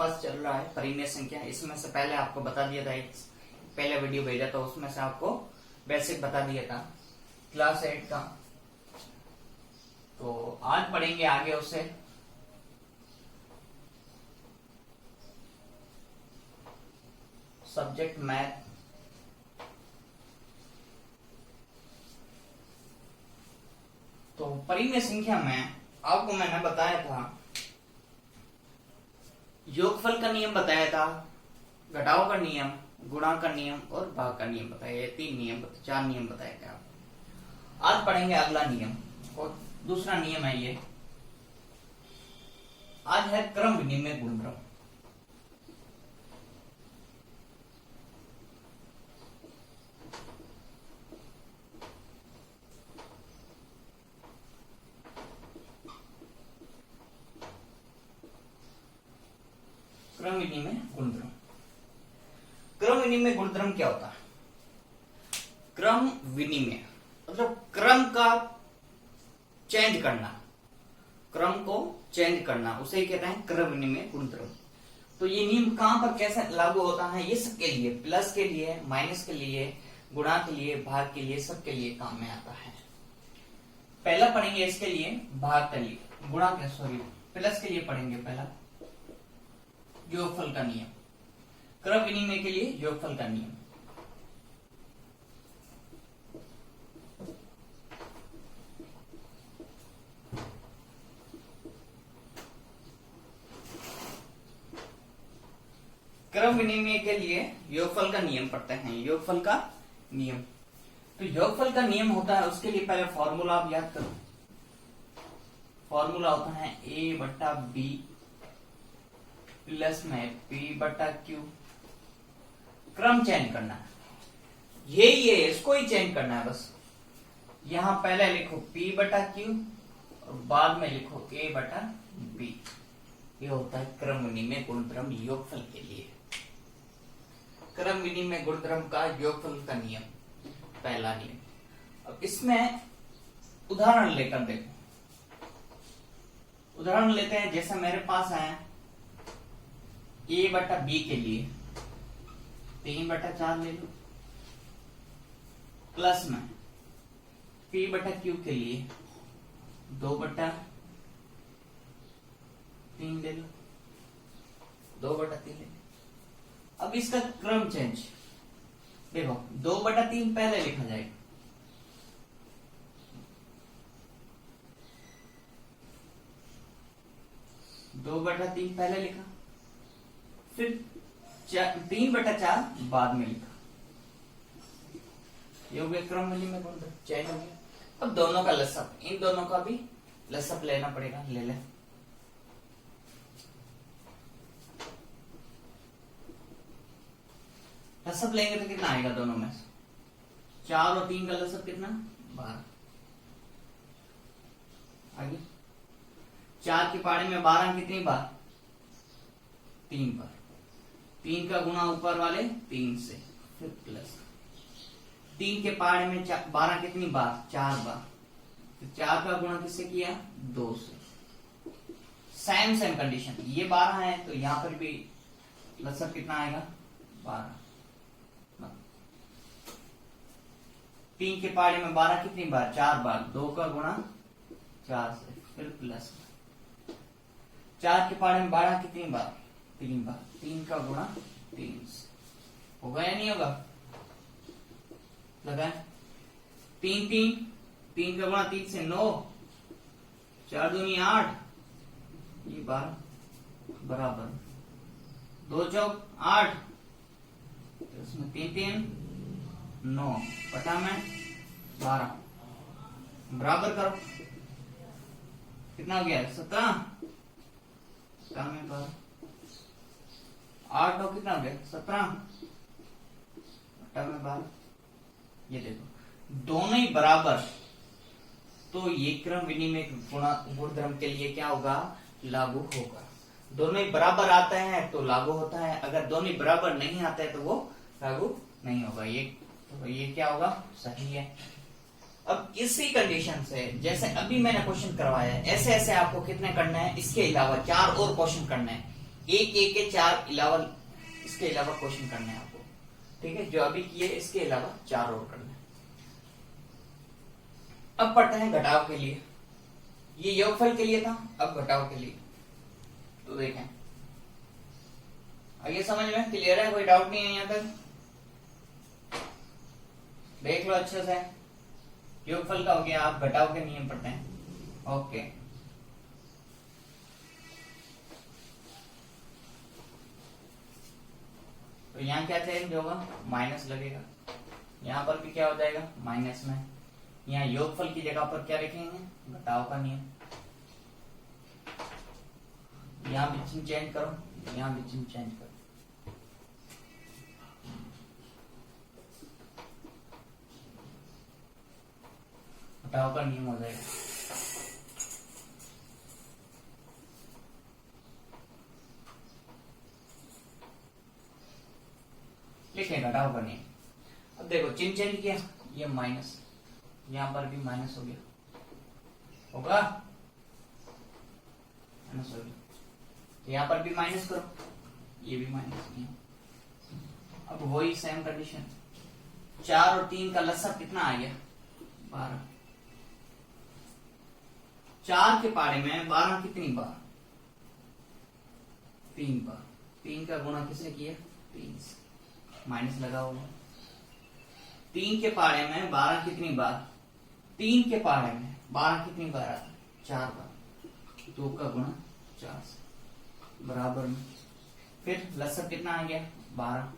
पास चल रहा है परिमेय संख्या। इसमें से पहले आपको बता दिया था, एक पहले वीडियो भेजा था, उसमें से आपको बेसिक बता दिया था क्लास 8 का। तो आज पढ़ेंगे आगे उससे। Subject math. तो परिमेय संख्या में आपको मैंने बताया था, योगफल का नियम बताया था, घटाव का नियम, गुणा का नियम और भाग का नियम बताया। ये 4 नियम बताए थे आपको। आज पढ़ेंगे अगला नियम, और दूसरा नियम है ये। आज है क्रम विनिमय गुणधर्म। क्रम विनिमय गुणधर्म। क्रम विनिमय गुणधर्म क्या होता है? क्रम विनिमय मतलब क्रम का चेंज करना, क्रम को चेंज करना, उसे कहते हैं क्रम विनिमय गुणधर्म। तो ये नियम कहां पर कैसे लागू होता है? ये सबके लिए, प्लस के लिए, माइनस के लिए, गुणा के लिए, भाग के लिए, सबके लिए काम में आता है। पहला पढ़ेंगे इसके लिए भाग के लिए, गुणा के सॉरी प्लस के लिए पढ़ेंगे पहला योगफल का नियम। क्रम विनिमय के लिए योगफल का नियम। क्रम विनिमय के लिए योगफल का नियम पढ़ते हैं। योगफल का नियम, तो योगफल का नियम होता है, उसके लिए पहले फॉर्मूला आप याद करो। फॉर्मूला होता है a/b प्लस में p/q। क्रम चेंज करना है, यही है, इसको ही चेंज करना है बस। यहां पहले लिखो p/q और बाद में लिखो a/b। ये होता है क्रम विनिमय गुणधर्म योगफल के लिए। क्रम विनिमय गुणधर्म का योगफल का नियम, पहला नियम। अब इसमें उदाहरण लेकर देखो। उदाहरण लेते हैं, जैसे मेरे पास है a/b के लिए 3/4 ले लो, प्लस में p/q के लिए 2/3 ले लो, 2/3 ले लो। अब इसका क्रम चेंज देखो, 2/3 पहले लिखा जाएगा, दो बटा तीन पहले लिखा, फिर 3/4 बाद में लिखा। ये हो गया क्रम विनिमय गुणधर्म, चेंज हो गया। अब दोनों का लसअप, इन दोनों का भी लसअप लेना पड़ेगा, ले ले। लसअप लेंगे तो कितना आएगा दोनों में? 4 और 3 का लसअप कितना? 12। आगे 4 की पारी में 12 कितनी बार? 3 बार। 3 का गुणा ऊपर वाले 3 से, फिर प्लस 3 के पारे में 12 कितनी बार? 4 बार। फिर 4 का गुणा किससे किया? 2 से। सेम कंडीशन, ये 12 है तो यहां पर भी लसअप कितना आएगा? 12। 3 के पारे में 12 कितनी बार? 4 बार। 2 का गुणा 4 से, फिर प्लस 4 के पारे में 12 कितनी बार? 3 बार। 3 का गुणा 3 से। होगा या नहीं होगा? लगा 3 का गुणा 3 से 9, 4 दूनी 8, ये 12 बराबर 2 चौक 8, इसमें 3 9 बटा में 12 बराबर करो, कितना हो गया? 17 में 12, 8 कितना हो गया? 17 बटा में 12। ये देखो दोनों ही बराबर, तो ये क्रम विनिमय गुणधर्म के लिए क्या होगा? लागू होगा। दोनों ही बराबर आते हैं तो लागू होता है, अगर दोनों ही बराबर नहीं आते हैं तो वो लागू नहीं होगा। ये क्या होगा? सही है। अब इसी कंडीशन से, जैसे अभी मैंने क्वेश्चन करवाया है, ऐसे ऐसे आपको कितने करने हैं? इसके अलावा 4 और क्वेश्चन करने हैं। एक के 4 अलावा, इसके अलावा क्वेश्चन करने हैं आपको, ठीक है। जो अभी किए इसके अलावा 4 और करने हैं। अब पढ़ते हैं घटाव के लिए। ये योगफल के लिए था, अब घटाव के लिए। तो देखें, आगे समझ में क्लियर है, कोई डाउट नहीं है यहां तक? देख लो अच्छे से। योगफल का हो गया, आप घटाव के नियम पढ़ते हैं। ओके, तो यहाँ क्या चेंज होगा? माइनस लगेगा। यहाँ पर भी क्या हो जाएगा? माइनस में। यहाँ योगफल की जगह पर क्या लिखेंगे? घटाव का नियम। यहाँ भी चिन्ह चेंज करो, यहाँ भी चिन्ह चेंज करो। घटाव का नियम हो जाएगा। लिखे घटाव का नियम। अब देखो चिन्ह चेंज किया, ये माइनस, यहां पर भी माइनस हो गया, होगा माइनस हो गया। तो यहां पर भी माइनस करो, ये भी माइनस किया। अब वही सेम कंडीशन, 4 और 3 का लसा कितना आ गया? 12। 4 के पारे में 12 कितनी बार? 3 बार। 3 का गुणा किसने किया? 3 से, माइनस लगा हुआ। 3 के पारे में 12 कितनी बार? 3 के पारे में 12 कितनी बार आता? 4 बार। 2 का गुणा 4 से, बराबर में। फिर लसक कितना आ गया? 12।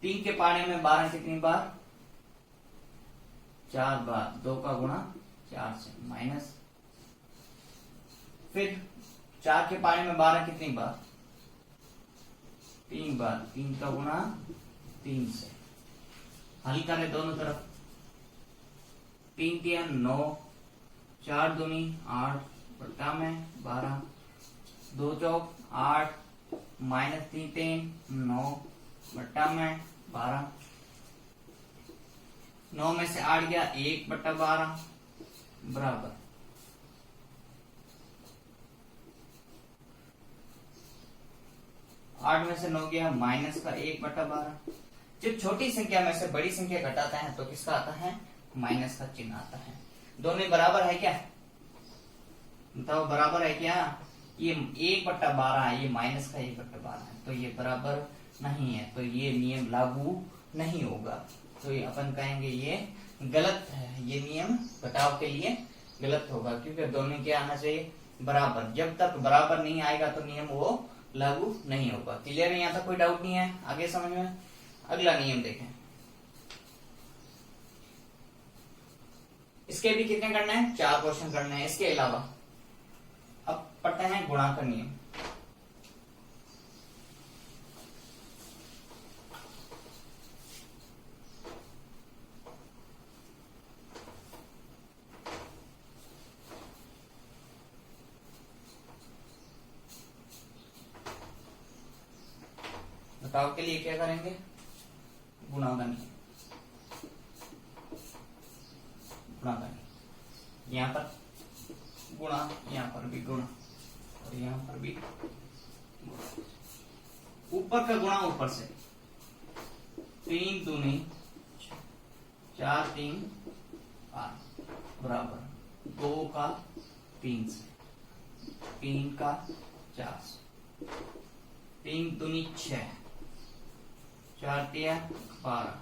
3 के पारे में 12 कितनी बार? 4 बार। 2 का गुणा 4 से, माइनस। फिर 4 के पारे में 12 कितनी बार? 3 बार। 3 का गुणा 3 से, हल करें दोनों तरफ। 3 तिया 9, 4 दूनी 8, बटा में 12, 2 चौक 8, माइनस 3 3 9, बटा में 12। 9 में से 8 गया 1 बटा 12, बराबर। आठ में से 9 गया माइनस का 1 बटा 12। जब छोटी संख्या में से बड़ी संख्या घटाते हैं तो किसका आता है? माइनस का चिन्ह आता है। दोनों बराबर है क्या? बताओ बराबर है क्या? ये 1 बटा 12 है, ये माइनस का 1 बटा 12 है, तो ये बराबर नहीं है, तो ये नियम लागू नहीं होगा। तो ये अपन कहेंगे ये गलत है, ये नियम घटाव के लिए गलत होगा, क्योंकि दोनों क्या आना चाहिए? बराबर। जब तक बराबर नहीं आएगा तो नियम वो लागू नहीं होगा। क्लियर है? यहाँ तक कोई डाउट नहीं है? आगे समझ में। अगला नियम देखें, इसके भी कितने करना है? 4 क्वेश्चन करने हैं। इसके अलावा अब पढ़ते हैं गुणा का नियम। घटाव के लिए क्या करेंगे? गुणा का नियम। गुणा का नियम, यहां पर गुणा, यहां पर भी गुणा, और यहां पर भी गुणा। ऊपर का गुणा ऊपर से, 3 दूनी 4, 3 8, बराबर। 2 का 3 से, 3 का 4 से, 3 दूनी 6, 4 तिया 12,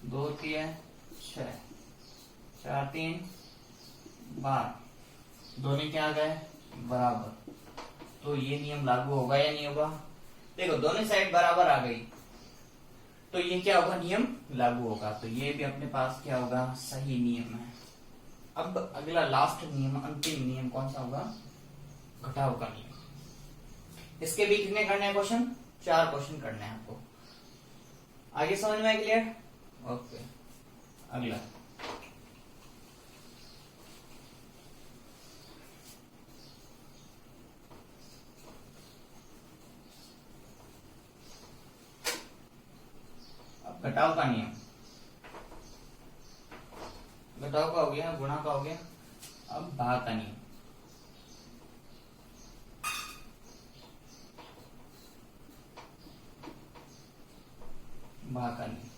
2 तिया 6, 4 3 12, दोनों क्या आ गए? बराबर। तो ये नियम लागू होगा या नहीं होगा? देखो दोनों साइड बराबर आ गई तो ये क्या होगा? नियम लागू होगा। तो ये भी अपने पास क्या होगा? सही नियम है। अब अगला लास्ट नियम, अंतिम नियम कौन सा होगा? घटाव का नियम। इसके भी कितने करने हैं क्वेश्चन? 4 क्वेश्चन करने हैं आपको। आगे समझ में क्लियर? ओके, अगला घटाव का नियम। घटाव का हो गया, गुणा का हो गया, अब भाग का नियम। भाग का नियम।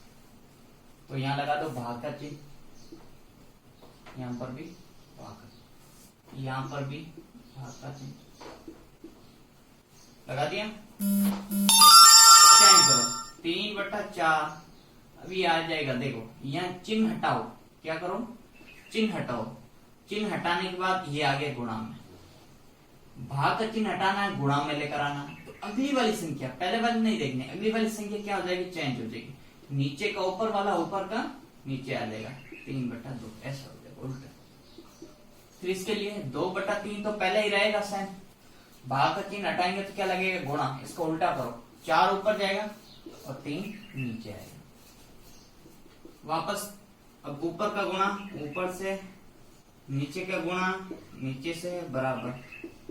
तो यहां लगा दो भाग का चिन्ह, यहां पर भी भाग का, यहां पर भी भाग का चिन्ह लगा दिया। चेंज करो 3/4 अभी आ जाएगा। देखो यहाँ चिन्ह हटाओ, क्या करो चिन्ह हटाओ। चिन्ह हटाने के बाद ये आ गया गुणा में, भाग का चिन्ह हटाना है, गुणा में लेकर आना। तो अगली वाली संख्या, पहले वाली नहीं देखनी, अगली वाली संख्या क्या हो जाएगी, चेंज हो जाएगी। नीचे का ऊपर वाला ऊपर का नीचे आ जाएगा, 3/2 ऐसा हो जाएगा उल्टा। फिर इसके लिए 2/3 तो पहले ही रहेगा सेम, भाग का चिन्ह हटाएंगे तो क्या लगेगा, गुणा। इसको उल्टा करो, 4 ऊपर जाएगा और 3 नीचे आएगा। वापस अब ऊपर का गुणा ऊपर से, नीचे का गुणा नीचे से बराबर,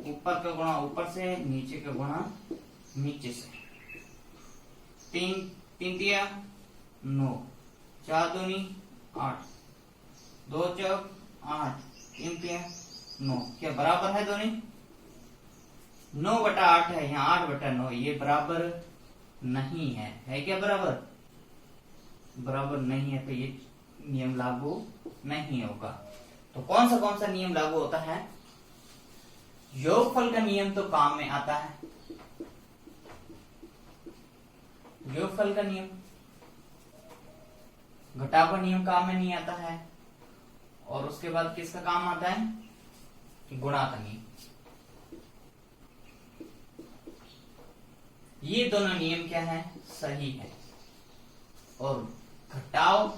ऊपर का गुणा ऊपर से, नीचे का गुणा नीचे से। 3 3 9, 4 दूनी 8, 2 चौक 8, 3 9, क्या बराबर है दोनों, 9/8 है, यहाँ 8/9, ये बराबर नहीं है क्या बराबर, बराबर नहीं है, तो ये नियम लागू नहीं होगा। तो कौन सा नियम लागू होता है, योगफल का नियम तो काम में आता है, योगफल का नियम, घटाव का नियम काम में नहीं आता है। और उसके बाद किसका काम आता है, गुणा का नियम। ये दोनों नियम क्या है, सही है। और घटाव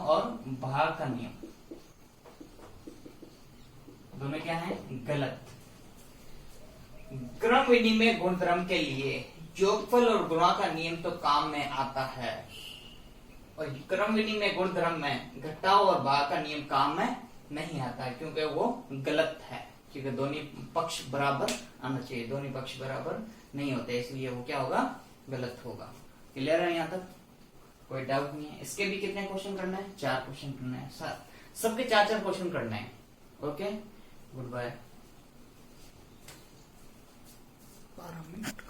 और भाग का नियम दोनों क्या है, गलत। क्रम विनिमय गुणधर्म के लिए योगफल और गुणा का नियम तो काम में आता है, और क्रम विनिमय गुणधर्म में घटाव और भाग का नियम काम में नहीं आता है, क्योंकि वो गलत है, क्योंकि दोनों पक्ष बराबर आना चाहिए, दोनों पक्ष बराबर नहीं होते, इसलिए वो क्या होगा, गलत होगा। क्लियर है यहाँ तक, कोई डाउट नहीं है। इसके भी कितने क्वेश्चन करना है, 4 क्वेश्चन करना है, सबके 4 क्वेश्चन करना है। Okay, good bye. 12 मिनट।